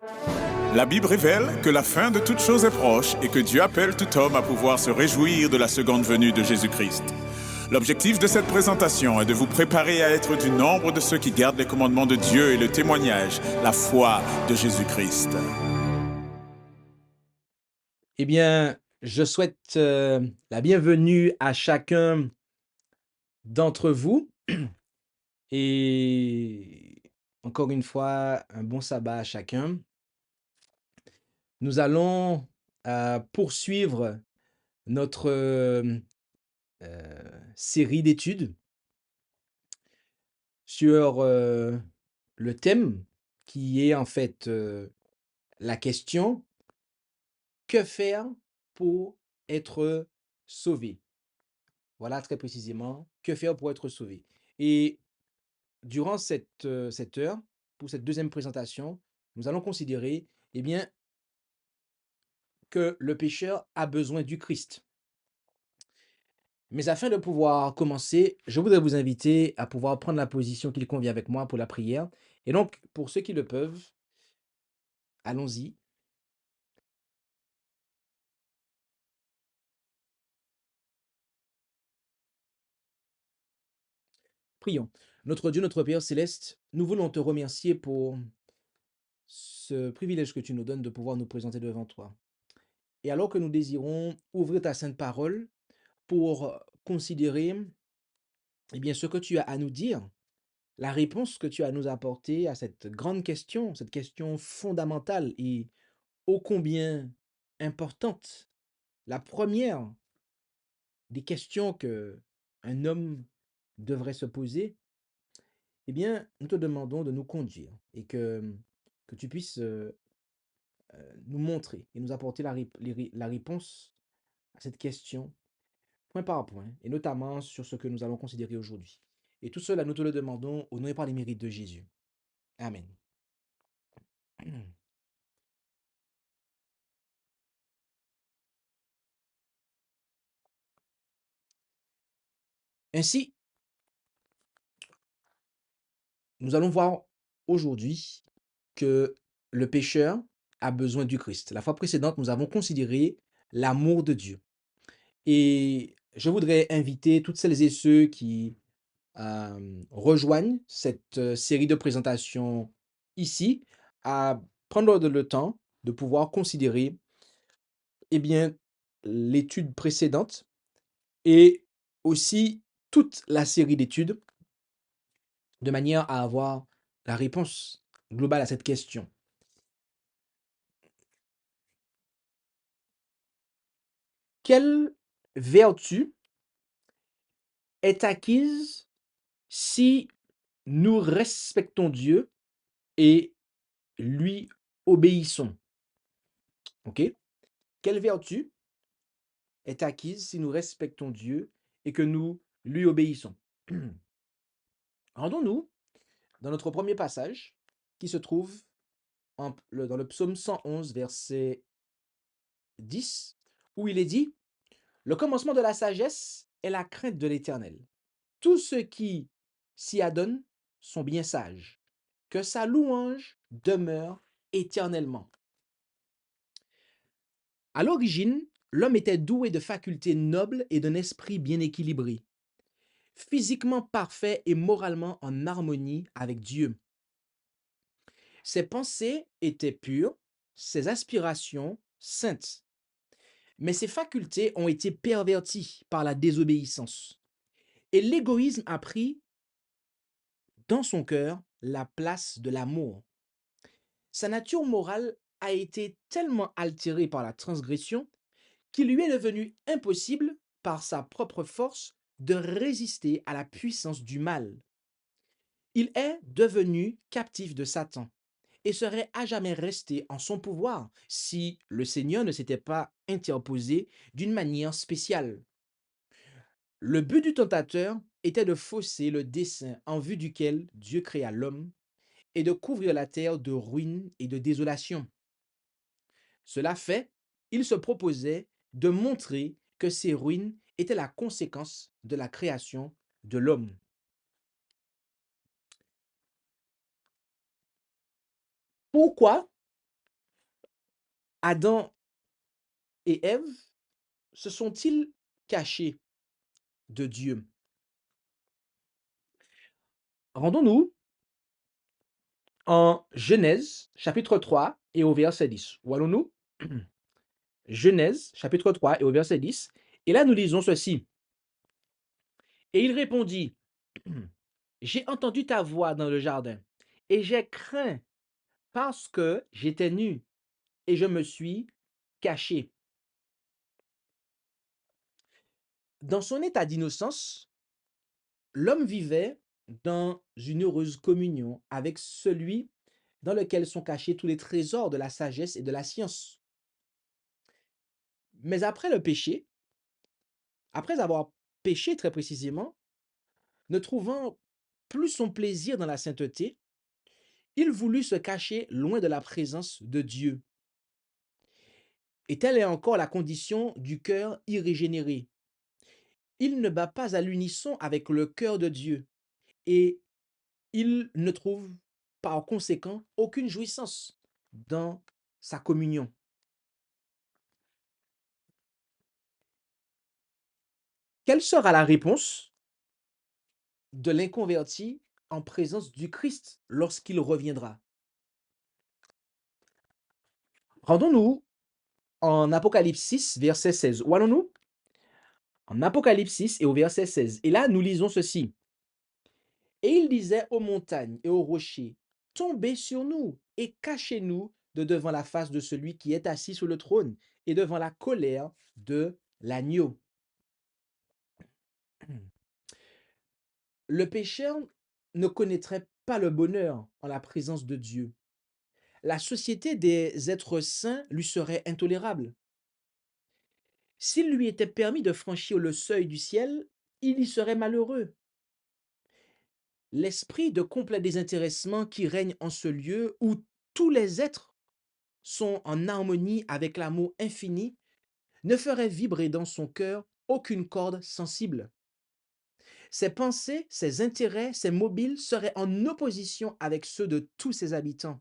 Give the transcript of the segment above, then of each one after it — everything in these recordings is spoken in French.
La Bible révèle que la fin de toute chose est proche et que Dieu appelle tout homme à pouvoir se réjouir de la seconde venue de Jésus-Christ. L'objectif de cette présentation est de vous préparer à être du nombre de ceux qui gardent les commandements de Dieu et le témoignage, la foi de Jésus-Christ. Eh bien, je souhaite la bienvenue à chacun d'entre vous et encore une fois, un bon sabbat à chacun. Nous allons poursuivre notre série d'études sur le thème qui est en fait la question: que faire pour être sauvé? Voilà très précisément, que faire pour être sauvé? Et durant cette heure, pour cette deuxième présentation, nous allons considérer, eh bien, que le pécheur a besoin du Christ. Mais afin de pouvoir commencer, je voudrais vous inviter à pouvoir prendre la position qu'il convient avec moi pour la prière. Et donc, pour ceux qui le peuvent, allons-y, prions. Notre Dieu, notre Père céleste, nous voulons te remercier pour ce privilège que tu nous donnes de pouvoir nous présenter devant toi. Et alors que nous désirons ouvrir ta sainte parole pour considérer, eh bien, ce que tu as à nous dire, la réponse que tu as à nous apporter à cette grande question, cette question fondamentale et ô combien importante, la première des questions que un homme devrait se poser, eh bien, nous te demandons de nous conduire et que tu puisses nous montrer et nous apporter la réponse à cette question, point par point, et notamment sur ce que nous allons considérer aujourd'hui. Et tout cela, nous te le demandons au nom et par les mérites de Jésus. Amen. Ainsi, nous allons voir aujourd'hui que le pécheur a besoin du Christ. La fois précédente, nous avons considéré l'amour de Dieu. Et je voudrais inviter toutes celles et ceux qui rejoignent cette série de présentations ici à prendre le temps de pouvoir considérer, eh bien, l'étude précédente et aussi toute la série d'études de manière à avoir la réponse globale à cette question. Quelle vertu est acquise si nous respectons Dieu et lui obéissons? OK? Quelle vertu est acquise si nous respectons Dieu et que nous lui obéissons? Rendons-nous dans notre premier passage qui se trouve dans le psaume 111, verset 10, où il est dit: le commencement de la sagesse est la crainte de l'Éternel. Tous ceux qui s'y adonnent sont bien sages. Que sa louange demeure éternellement. À l'origine, l'homme était doué de facultés nobles et d'un esprit bien équilibré, physiquement parfait et moralement en harmonie avec Dieu. Ses pensées étaient pures, ses aspirations saintes. Mais ses facultés ont été perverties par la désobéissance. Et l'égoïsme a pris dans son cœur la place de l'amour. Sa nature morale a été tellement altérée par la transgression qu'il lui est devenu impossible, par sa propre force, de résister à la puissance du mal. Il est devenu captif de Satan et serait à jamais resté en son pouvoir si le Seigneur ne s'était pas interposé d'une manière spéciale. Le but du tentateur était de fausser le dessein en vue duquel Dieu créa l'homme et de couvrir la terre de ruines et de désolation. Cela fait, il se proposait de montrer que ces ruines étaient la conséquence de la création de l'homme. Pourquoi Adam et Ève se sont-ils cachés de Dieu? Rendons-nous en Genèse, chapitre 3 et au verset 10. Où allons-nous? Genèse, chapitre 3 et au verset 10. Et là, nous lisons ceci. Et il répondit, j'ai entendu ta voix dans le jardin, et j'ai craint parce que j'étais nu, et je me suis caché. Dans son état d'innocence, l'homme vivait dans une heureuse communion avec celui dans lequel sont cachés tous les trésors de la sagesse et de la science. Mais après le péché, après avoir péché très précisément, ne trouvant plus son plaisir dans la sainteté, il voulut se cacher loin de la présence de Dieu. Et telle est encore la condition du cœur irrégénéré. Il ne bat pas à l'unisson avec le cœur de Dieu et il ne trouve par conséquent aucune jouissance dans sa communion. Quelle sera la réponse de l'inconverti en présence du Christ lorsqu'il reviendra? Rendons-nous en Apocalypse 6, verset 16. Où allons-nous? En Apocalypse 6 et au verset 16. Et là, nous lisons ceci. Et il disait aux montagnes et aux rochers, tombez sur nous et cachez-nous de devant la face de celui qui est assis sur le trône et devant la colère de l'agneau. Le pécheur ne connaîtrait pas le bonheur en la présence de Dieu. La société des êtres saints lui serait intolérable. S'il lui était permis de franchir le seuil du ciel, il y serait malheureux. L'esprit de complet désintéressement qui règne en ce lieu où tous les êtres sont en harmonie avec l'amour infini ne ferait vibrer dans son cœur aucune corde sensible. Ses pensées, ses intérêts, ses mobiles seraient en opposition avec ceux de tous ses habitants.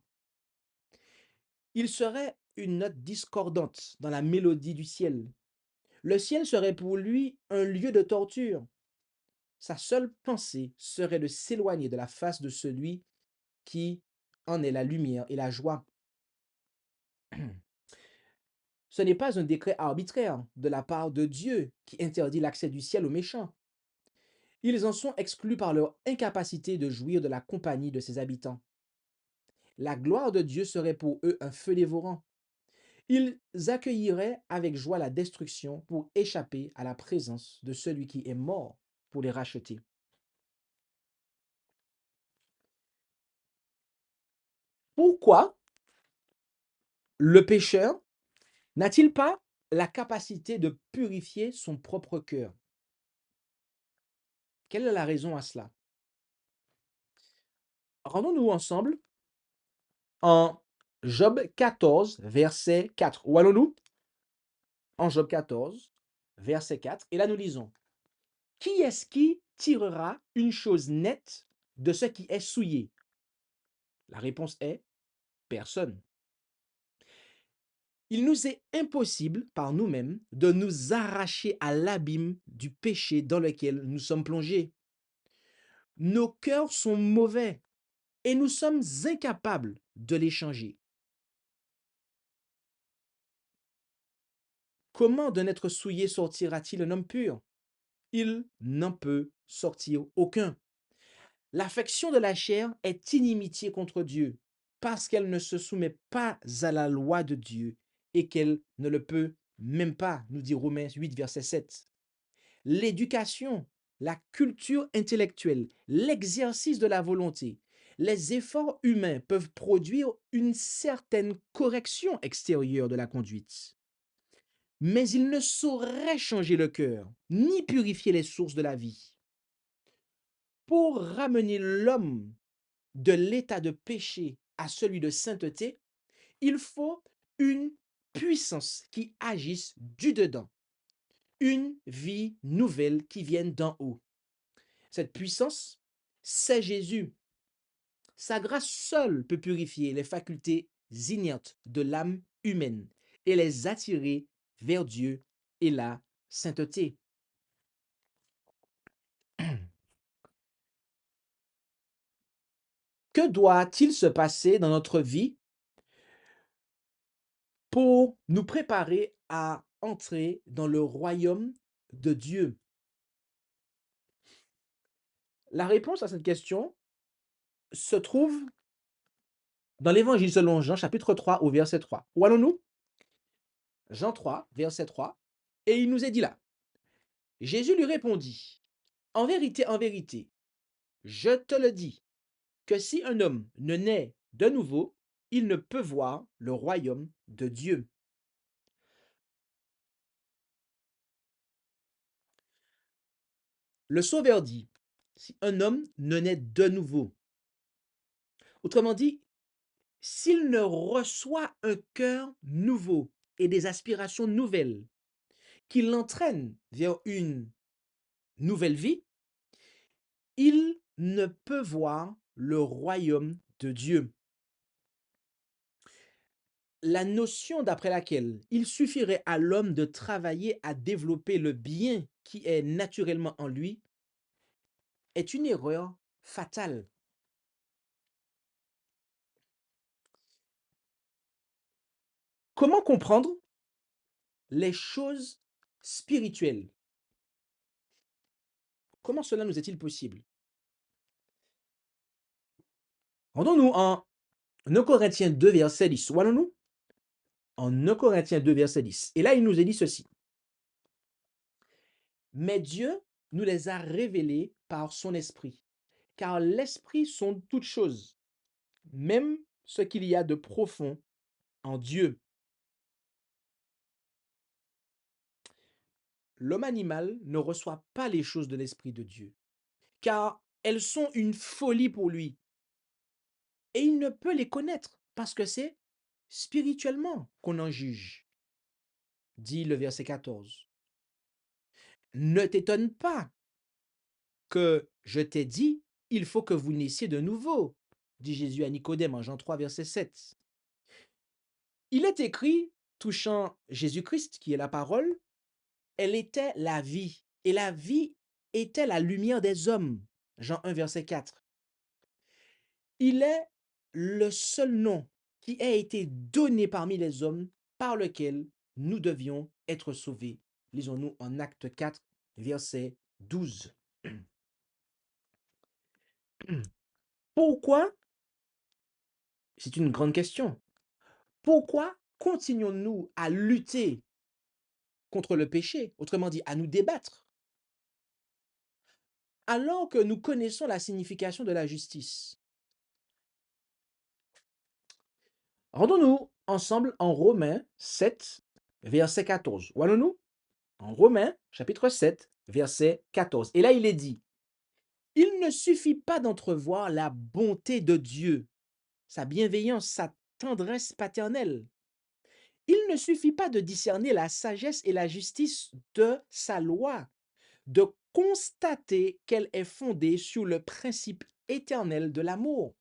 Il serait une note discordante dans la mélodie du ciel. Le ciel serait pour lui un lieu de torture. Sa seule pensée serait de s'éloigner de la face de celui qui en est la lumière et la joie. Ce n'est pas un décret arbitraire de la part de Dieu qui interdit l'accès du ciel aux méchants. Ils en sont exclus par leur incapacité de jouir de la compagnie de ses habitants. La gloire de Dieu serait pour eux un feu dévorant. Ils accueilleraient avec joie la destruction pour échapper à la présence de celui qui est mort pour les racheter. Pourquoi le pécheur n'a-t-il pas la capacité de purifier son propre cœur? Quelle est la raison à cela? Rendons-nous ensemble en Job 14, verset 4. Où allons-nous? En Job 14, verset 4. Et là, nous lisons. Qui est-ce qui tirera une chose nette de ce qui est souillé? La réponse est personne. Il nous est impossible par nous-mêmes de nous arracher à l'abîme du péché dans lequel nous sommes plongés. Nos cœurs sont mauvais et nous sommes incapables de les changer. Comment d'un être souillé sortira-t-il un homme pur? Il n'en peut sortir aucun. L'affection de la chair est inimitié contre Dieu parce qu'elle ne se soumet pas à la loi de Dieu et qu'elle ne le peut même pas, nous dit Romains 8, verset 7. L'éducation, la culture intellectuelle, l'exercice de la volonté, les efforts humains peuvent produire une certaine correction extérieure de la conduite. Mais ils ne sauraient changer le cœur, ni purifier les sources de la vie. Pour ramener l'homme de l'état de péché à celui de sainteté, il faut une puissance qui agisse du dedans, une vie nouvelle qui vienne d'en haut. Cette puissance, c'est Jésus. Sa grâce seule peut purifier les facultés inertes de l'âme humaine et les attirer vers Dieu et la sainteté. Que doit-il se passer dans notre vie pour nous préparer à entrer dans le royaume de Dieu? La réponse à cette question se trouve dans l'Évangile selon Jean, chapitre 3, au verset 3. Où allons-nous? Jean 3, verset 3. Et il nous est dit là, Jésus lui répondit, en vérité, je te le dis, que si un homme ne naît de nouveau, il ne peut voir le royaume de Dieu. Le Sauveur dit, si un homme ne naît de nouveau, autrement dit, s'il ne reçoit un cœur nouveau et des aspirations nouvelles qui l'entraînent vers une nouvelle vie, il ne peut voir le royaume de Dieu. La notion d'après laquelle il suffirait à l'homme de travailler à développer le bien qui est naturellement en lui est une erreur fatale. Comment comprendre les choses spirituelles? Comment cela nous est-il possible? Rendons-nous en 1 Corinthiens 2, verset 10. Où allons-nous? En 1 Corinthiens 2, verset 10. Et là, il nous est dit ceci. Mais Dieu nous les a révélés par son esprit, car l'esprit sonde toutes choses, même ce qu'il y a de profond en Dieu. L'homme animal ne reçoit pas les choses de l'esprit de Dieu, car elles sont une folie pour lui. Et il ne peut les connaître parce que c'est spirituellement qu'on en juge, dit le verset 14. Ne t'étonne pas que je t'ai dit, il faut que vous naissiez de nouveau, dit Jésus à Nicodème en Jean 3, verset 7. Il est écrit, touchant Jésus-Christ, qui est la parole, elle était la vie, et la vie était la lumière des hommes. Jean 1, verset 4. Il est le seul nom qui a été donné parmi les hommes par lequel nous devions être sauvés. Lisons-nous en Acte 4, verset 12. Pourquoi? C'est une grande question. Pourquoi continuons-nous à lutter contre le péché, autrement dit, à nous débattre, alors que nous connaissons la signification de la justice? Rendons-nous ensemble en Romains 7, verset 14. Où allons-nous? En Romains, chapitre 7, verset 14. Et là, il est dit, il ne suffit pas d'entrevoir la bonté de Dieu, sa bienveillance, sa tendresse paternelle. Il ne suffit pas de discerner la sagesse et la justice de sa loi, de constater qu'elle est fondée sur le principe éternel de l'amour.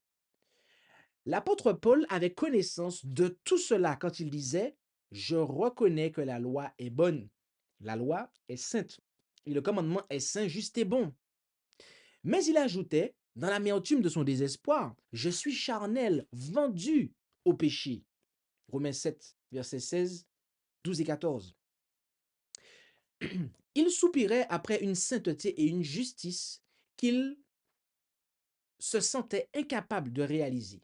L'apôtre Paul avait connaissance de tout cela quand il disait « Je reconnais que la loi est bonne, la loi est sainte, et le commandement est saint, juste et bon. » Mais il ajoutait, dans l'amertume de son désespoir, « Je suis charnel, vendu au péché. » Romains 7, versets 16, 12 et 14. Il soupirait après une sainteté et une justice qu'il se sentait incapable de réaliser.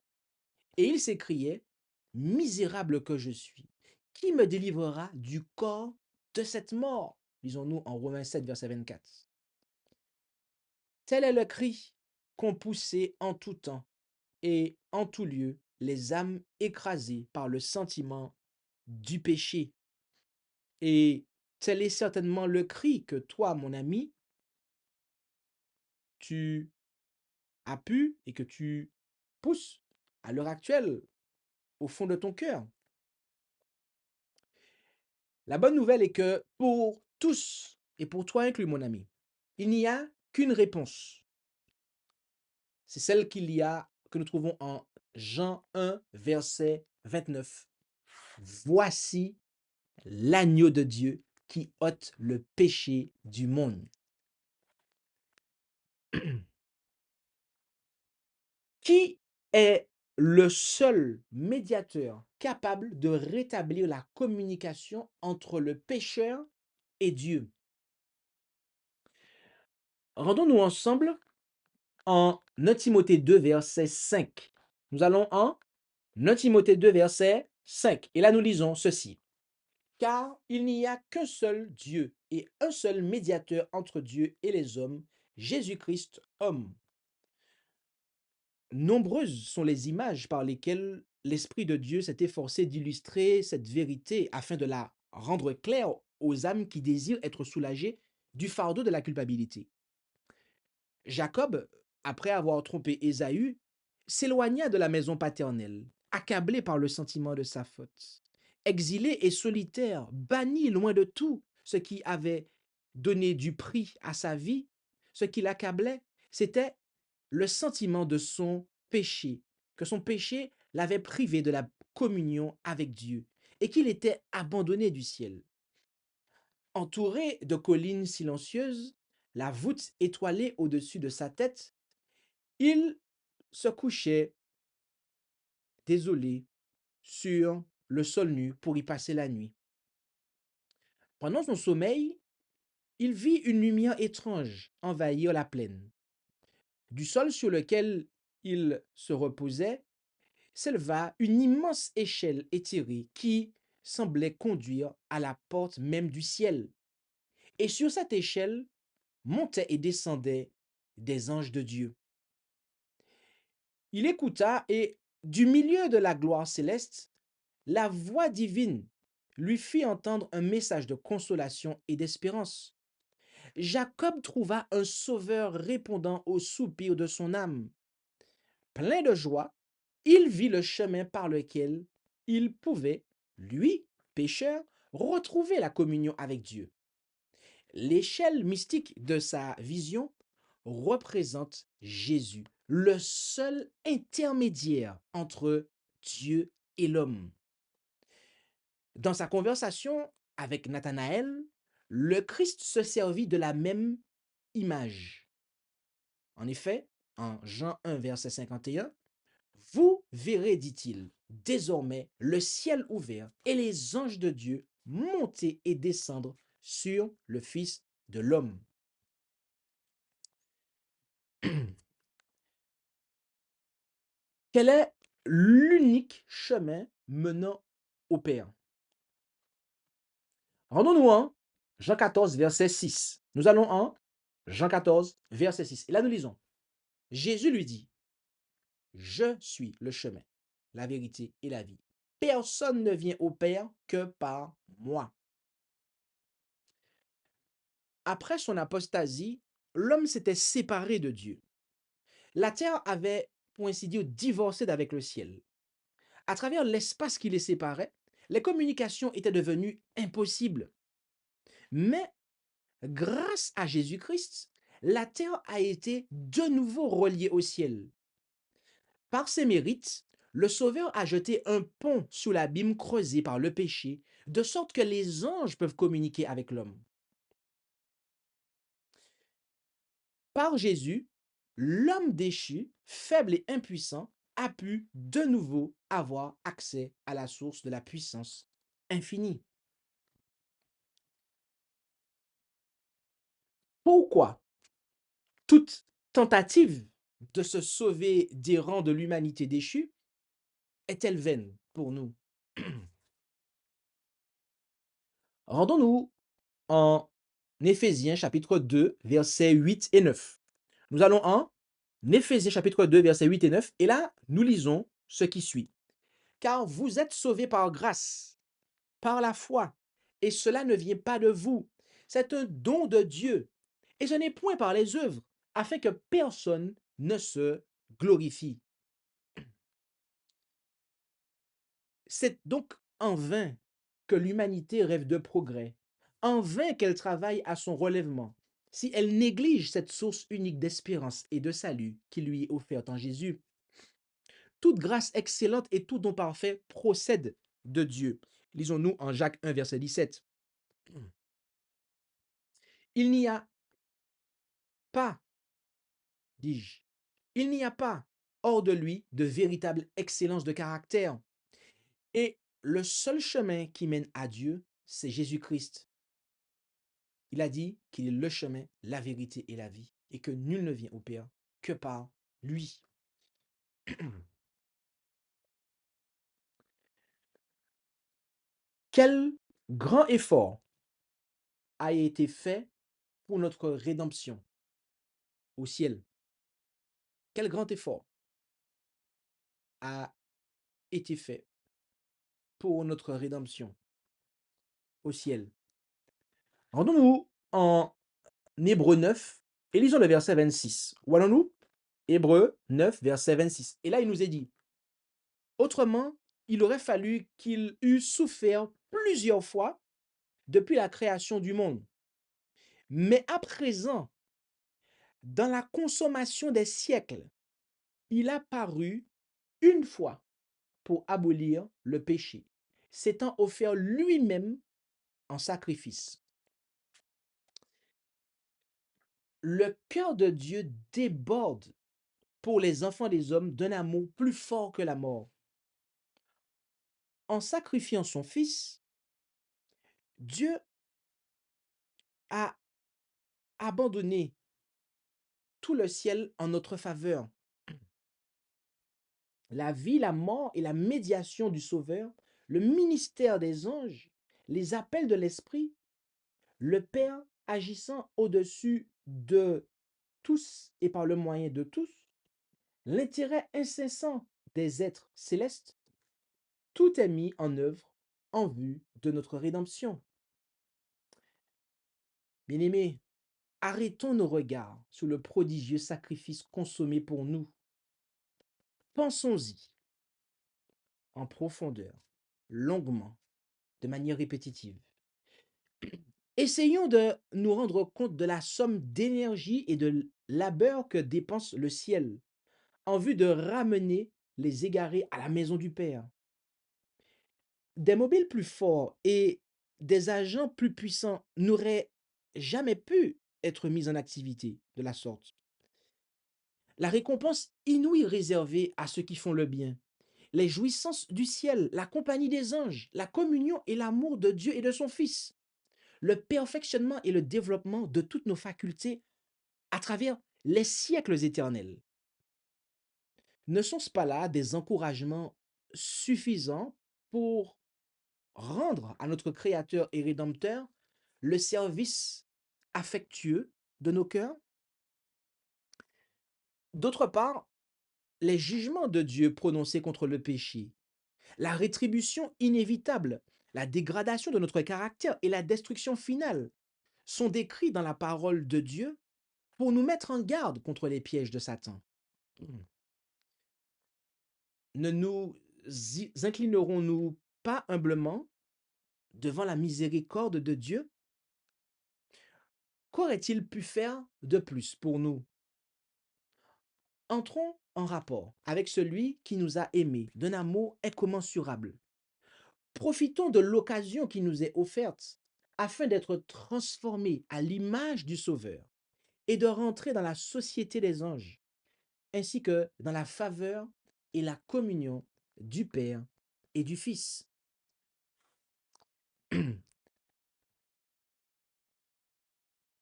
Et il s'écriait, « Misérable que je suis, qui me délivrera du corps de cette mort ?» Lisons-nous en Romains 7, verset 24. Tel est le cri qu'ont poussé en tout temps et en tout lieu les âmes écrasées par le sentiment du péché. Et tel est certainement le cri que toi, mon ami, tu as pu et que tu pousses à l'heure actuelle au fond de ton cœur. La bonne nouvelle est que pour tous, et pour toi inclus, mon ami, il n'y a qu'une réponse. C'est celle que nous trouvons en Jean 1, verset 29. Voici l'agneau de Dieu qui ôte le péché du monde. Qui est le seul médiateur capable de rétablir la communication entre le pécheur et Dieu? Rendons-nous ensemble en 1 Timothée 2, verset 5. Nous allons en 1 Timothée 2, verset 5. Et là, nous lisons ceci. Car il n'y a qu'un seul Dieu et un seul médiateur entre Dieu et les hommes, Jésus-Christ, homme. Nombreuses sont les images par lesquelles l'Esprit de Dieu s'est efforcé d'illustrer cette vérité afin de la rendre claire aux âmes qui désirent être soulagées du fardeau de la culpabilité. Jacob, après avoir trompé Ésaü, s'éloigna de la maison paternelle, accablé par le sentiment de sa faute. Exilé et solitaire, banni loin de tout ce qui avait donné du prix à sa vie, ce qui l'accablait, c'était le sentiment de son péché, que son péché l'avait privé de la communion avec Dieu et qu'il était abandonné du ciel. Entouré de collines silencieuses, la voûte étoilée au-dessus de sa tête, il se couchait, désolé, sur le sol nu pour y passer la nuit. Pendant son sommeil, il vit une lumière étrange envahir la plaine. Du sol sur lequel il se reposait s'éleva une immense échelle étirée qui semblait conduire à la porte même du ciel. Et sur cette échelle montaient et descendaient des anges de Dieu. Il écouta et, du milieu de la gloire céleste, la voix divine lui fit entendre un message de consolation et d'espérance. Jacob trouva un sauveur répondant aux soupirs de son âme. Plein de joie, il vit le chemin par lequel il pouvait, lui, pécheur, retrouver la communion avec Dieu. L'échelle mystique de sa vision représente Jésus, le seul intermédiaire entre Dieu et l'homme. Dans sa conversation avec Nathanaël, le Christ se servit de la même image. En effet, en Jean 1, verset 51, « Vous verrez, dit-il, désormais le ciel ouvert et les anges de Dieu monter et descendre sur le Fils de l'homme. » Quel est l'unique chemin menant au Père? Rendons-nous en Jean 14, verset 6. Nous allons en Jean 14, verset 6. Et là, nous lisons. Jésus lui dit, « Je suis le chemin, la vérité et la vie. Personne ne vient au Père que par moi. » Après son apostasie, l'homme s'était séparé de Dieu. La terre avait, pour ainsi dire, divorcé d'avec le ciel. À travers l'espace qui les séparait, les communications étaient devenues impossibles. Mais grâce à Jésus-Christ, la terre a été de nouveau reliée au ciel. Par ses mérites, le Sauveur a jeté un pont sous l'abîme creusé par le péché, de sorte que les anges peuvent communiquer avec l'homme. Par Jésus, l'homme déchu, faible et impuissant, a pu de nouveau avoir accès à la source de la puissance infinie. Pourquoi toute tentative de se sauver des rangs de l'humanité déchue est-elle vaine pour nous? Rendons-nous en Éphésiens chapitre 2, versets 8 et 9. Nous allons en Éphésiens chapitre 2, versets 8 et 9, et là, nous lisons ce qui suit. Car vous êtes sauvés par grâce, par la foi, et cela ne vient pas de vous. C'est un don de Dieu, et ce n'est point par les œuvres, afin que personne ne se glorifie. C'est donc en vain que l'humanité rêve de progrès, en vain qu'elle travaille à son relèvement, si elle néglige cette source unique d'espérance et de salut qui lui est offerte en Jésus. Toute grâce excellente et tout don parfait procède de Dieu. Lisons-nous en Jacques 1, verset 17. Il n'y a pas, dis-je, il n'y a pas hors de lui de véritable excellence de caractère. Et le seul chemin qui mène à Dieu, c'est Jésus-Christ. Il a dit qu'il est le chemin, la vérité et la vie, et que nul ne vient au Père que par lui. Quel grand effort a été fait pour notre rédemption au ciel? Quel grand effort a été fait pour notre rédemption au ciel? Rendons-nous en Hébreux 9 et lisons le verset 26. Où allons-nous? Hébreux 9, verset 26. Et là, il nous est dit, autrement, il aurait fallu qu'il eût souffert plusieurs fois depuis la création du monde. Mais à présent, dans la consommation des siècles, il a paru une fois pour abolir le péché, s'étant offert lui-même en sacrifice. Le cœur de Dieu déborde pour les enfants des hommes d'un amour plus fort que la mort. En sacrifiant son Fils, Dieu a abandonné tout le ciel en notre faveur. La vie, la mort et la médiation du Sauveur, le ministère des anges, les appels de l'Esprit, le Père agissant au-dessus de tous et par le moyen de tous, l'intérêt incessant des êtres célestes, tout est mis en œuvre en vue de notre rédemption. Bien-aimés, arrêtons nos regards sur le prodigieux sacrifice consommé pour nous. Pensons-y en profondeur, longuement, de manière répétitive. Essayons de nous rendre compte de la somme d'énergie et de labeur que dépense le ciel en vue de ramener les égarés à la maison du Père. Des mobiles plus forts et des agents plus puissants n'auraient jamais pu être mis en activité de la sorte. La récompense inouïe réservée à ceux qui font le bien, les jouissances du ciel, la compagnie des anges, la communion et l'amour de Dieu et de son Fils, le perfectionnement et le développement de toutes nos facultés à travers les siècles éternels. Ne sont-ce pas là des encouragements suffisants pour rendre à notre Créateur et Rédempteur le service affectueux de nos cœurs? D'autre part, les jugements de Dieu prononcés contre le péché, la rétribution inévitable, la dégradation de notre caractère et la destruction finale sont décrits dans la parole de Dieu pour nous mettre en garde contre les pièges de Satan. Ne nous inclinerons-nous pas humblement devant la miséricorde de Dieu? Qu'aurait-il pu faire de plus pour nous? Entrons en rapport avec celui qui nous a aimés d'un amour incommensurable. Profitons de l'occasion qui nous est offerte afin d'être transformés à l'image du Sauveur et de rentrer dans la société des anges, ainsi que dans la faveur et la communion du Père et du Fils.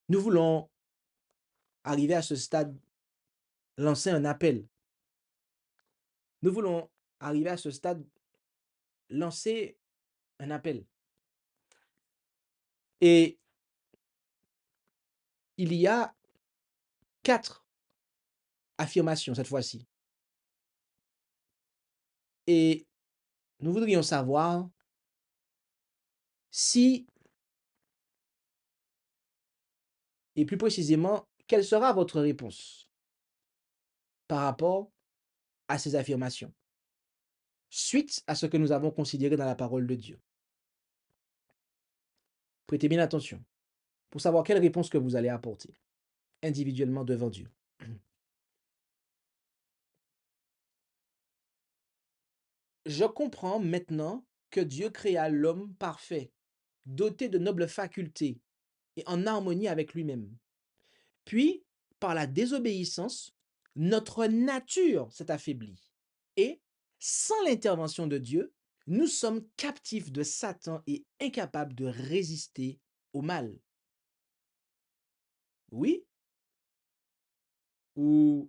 Nous voulons arriver à ce stade, lancer un appel. Nous voulons arriver à ce stade, lancer un appel. Et il y a 4 affirmations cette fois-ci. Et nous voudrions savoir si, et plus précisément, quelle sera votre réponse par rapport à ces affirmations, suite à ce que nous avons considéré dans la parole de Dieu. Prêtez bien attention pour savoir quelle réponse que vous allez apporter individuellement devant Dieu. Je comprends maintenant que Dieu créa l'homme parfait, doté de nobles facultés et en harmonie avec lui-même. Puis, par la désobéissance, notre nature s'est affaiblie. Et, sans l'intervention de Dieu, nous sommes captifs de Satan et incapables de résister au mal. Oui ou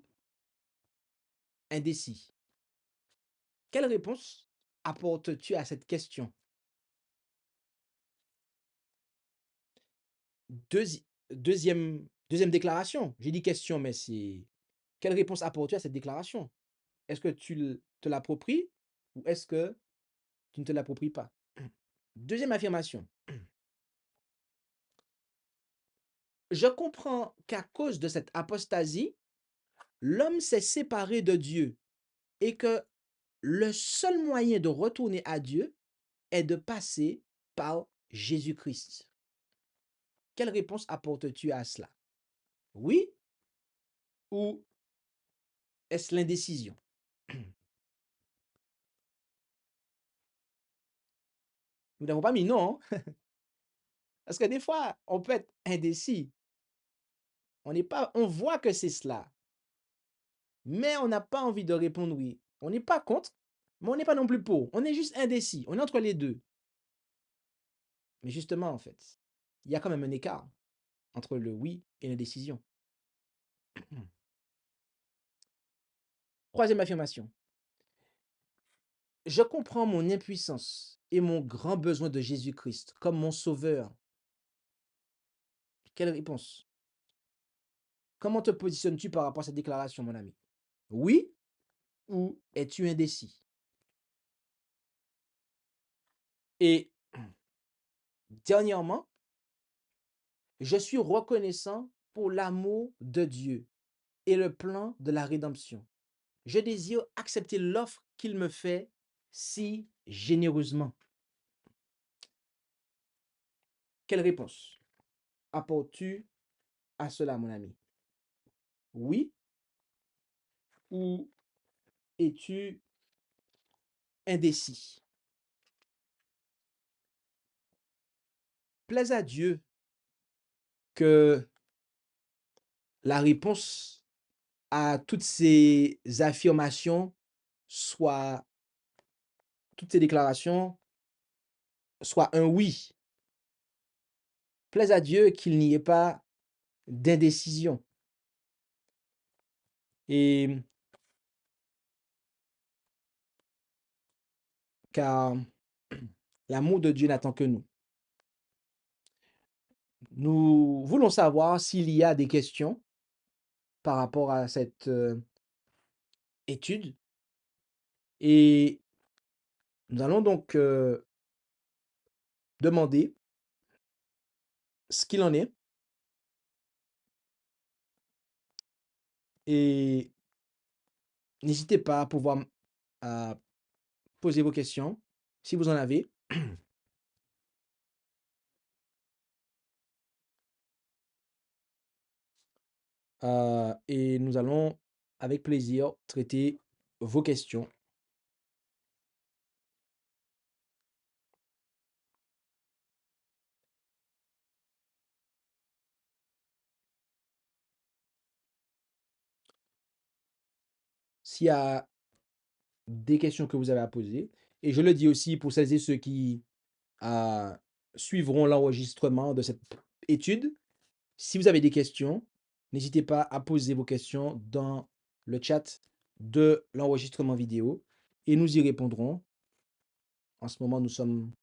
indécis? Quelle réponse apportes-tu à cette question? Deuxième déclaration. J'ai dit question, mais c'est... Quelle réponse apportes-tu à cette déclaration? Est-ce que te l'appropries ou est-ce que tu ne te l'appropries pas? Deuxième affirmation. Je comprends qu'à cause de cette apostasie, l'homme s'est séparé de Dieu et que le seul moyen de retourner à Dieu est de passer par Jésus-Christ. Quelle réponse apportes-tu à cela? Oui ou est-ce l'indécision? Nous n'avons pas mis non, hein. Parce que des fois, on peut être indécis. On voit que c'est cela, mais on n'a pas envie de répondre oui. On n'est pas contre, mais on n'est pas non plus pour. On est juste indécis. On est entre les deux. Mais justement, en fait, il y a quand même un écart entre le oui et l'indécision. Troisième affirmation. Je comprends mon impuissance et mon grand besoin de Jésus-Christ comme mon sauveur. Quelle réponse? Comment te positionnes-tu par rapport à cette déclaration, mon ami? Oui ou es-tu indécis? Et dernièrement, je suis reconnaissant pour l'amour de Dieu et le plan de la rédemption. Je désire accepter l'offre qu'il me fait si généreusement. Quelle réponse apportes-tu à cela, mon ami? Oui ou es-tu indécis? Plaise à Dieu que la réponse à toutes ces affirmations soit, toutes ces déclarations soit un oui. Plaise à Dieu qu'il n'y ait pas d'indécision. Et car l'amour de Dieu n'attend que nous. Nous voulons savoir s'il y a des questions par rapport à cette étude. Et nous allons donc demander ce qu'il en est. Et n'hésitez pas à pouvoir à poser vos questions si vous en avez. Et nous allons avec plaisir traiter vos questions. S'il y a des questions que vous avez à poser, et je le dis aussi pour celles et ceux qui suivront l'enregistrement de cette étude, si vous avez des questions, n'hésitez pas à poser vos questions dans le chat de l'enregistrement vidéo et nous y répondrons. En ce moment, nous sommes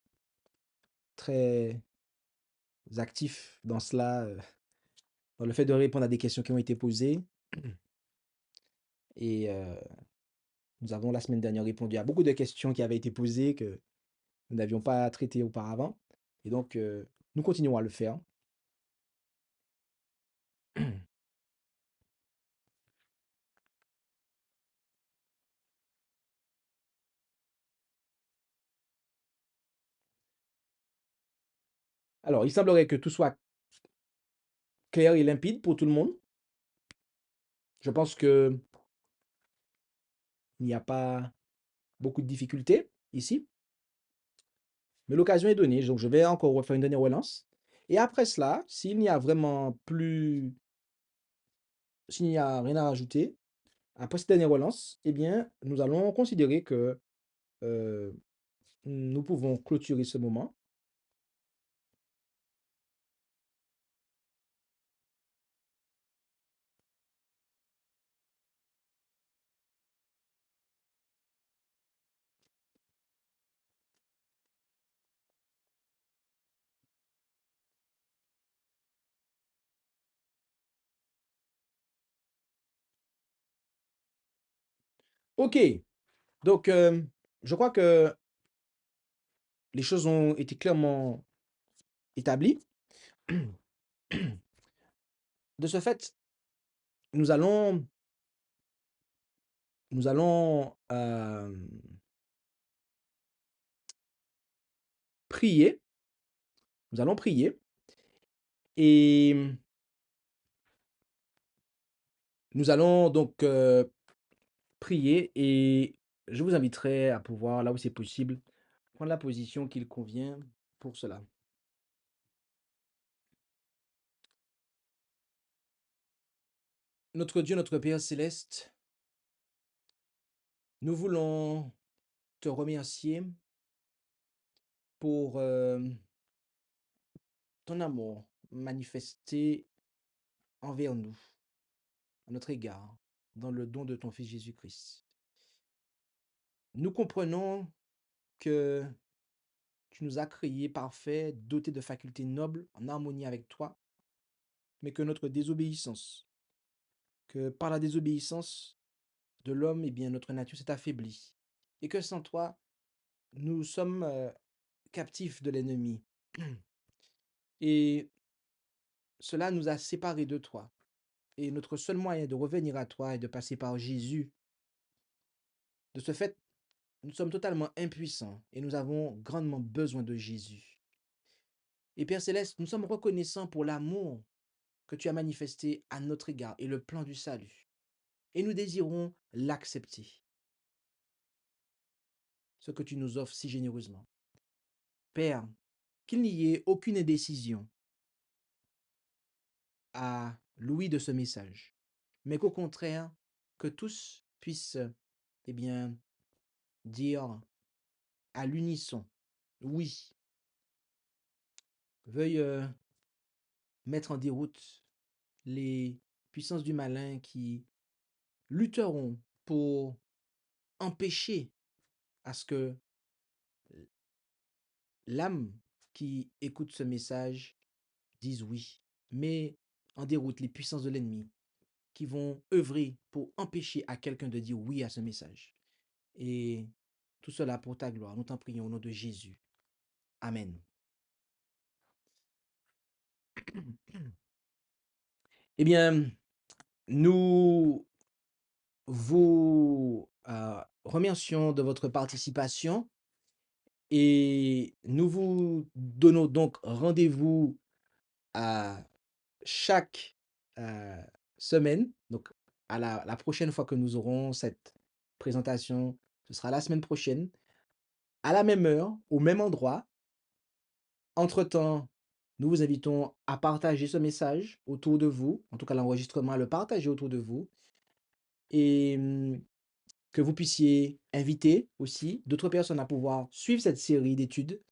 très actifs dans cela, dans le fait de répondre à des questions qui ont été posées. Et nous avons la semaine dernière répondu à beaucoup de questions qui avaient été posées que nous n'avions pas traitées auparavant. Et donc, nous continuons à le faire. Alors, il semblerait que tout soit clair et limpide pour tout le monde. Je pense que il n'y a pas beaucoup de difficultés ici. Mais l'occasion est donnée, donc je vais encore refaire une dernière relance. Et après cela, s'il n'y a rien à rajouter, après cette dernière relance, eh bien, nous allons considérer que euh, nous pouvons clôturer ce moment. OK, donc je crois que les choses ont été clairement établies. De ce fait, nous allons, nous allons prier. Nous allons prier et nous allons donc prier et je vous inviterai à pouvoir, là où c'est possible, prendre la position qu'il convient pour cela. Notre Dieu, notre Père céleste, nous voulons te remercier pour ton amour manifesté envers nous, à notre égard, dans le don de ton Fils Jésus-Christ. Nous comprenons que tu nous as créés parfaits, dotés de facultés nobles, en harmonie avec toi, mais que notre désobéissance, que par la désobéissance de l'homme, eh bien, notre nature s'est affaiblie, et que sans toi, nous sommes captifs de l'ennemi. Et cela nous a séparés de toi. Et notre seul moyen de revenir à toi est de passer par Jésus. De ce fait, nous sommes totalement impuissants et nous avons grandement besoin de Jésus. Et Père Céleste, nous sommes reconnaissants pour l'amour que tu as manifesté à notre égard et le plan du salut. Et nous désirons l'accepter, ce que tu nous offres si généreusement. Père, qu'il n'y ait aucune indécision à l'ouïe de ce message, mais qu'au contraire, que tous puissent, eh bien, dire à l'unisson, oui, veuille mettre en déroute les puissances du malin qui lutteront pour empêcher à ce que l'âme qui écoute ce message dise oui, mais en déroute les puissances de l'ennemi qui vont œuvrer pour empêcher à quelqu'un de dire oui à ce message. Et tout cela pour ta gloire. Nous t'en prions au nom de Jésus. Amen. Eh bien, nous vous remercions de votre participation et nous vous donnons donc rendez-vous à chaque semaine. Donc, à la prochaine fois que nous aurons cette présentation, ce sera la semaine prochaine, à la même heure, au même endroit. Entre-temps, nous vous invitons à partager ce message autour de vous, en tout cas l'enregistrement, à le partager autour de vous, et que vous puissiez inviter aussi d'autres personnes à pouvoir suivre cette série d'études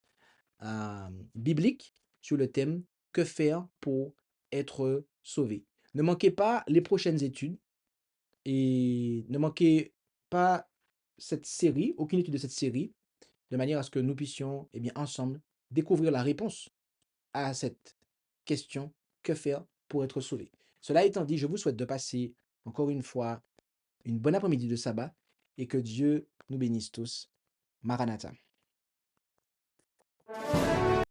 bibliques sur le thème Que faire pour être sauvé. Ne manquez pas les prochaines études et ne manquez pas cette série, aucune étude de cette série, de manière à ce que nous puissions, eh bien, ensemble, découvrir la réponse à cette question, que faire pour être sauvé. Cela étant dit, je vous souhaite de passer encore une fois une bonne après-midi de sabbat et que Dieu nous bénisse tous. Maranatha.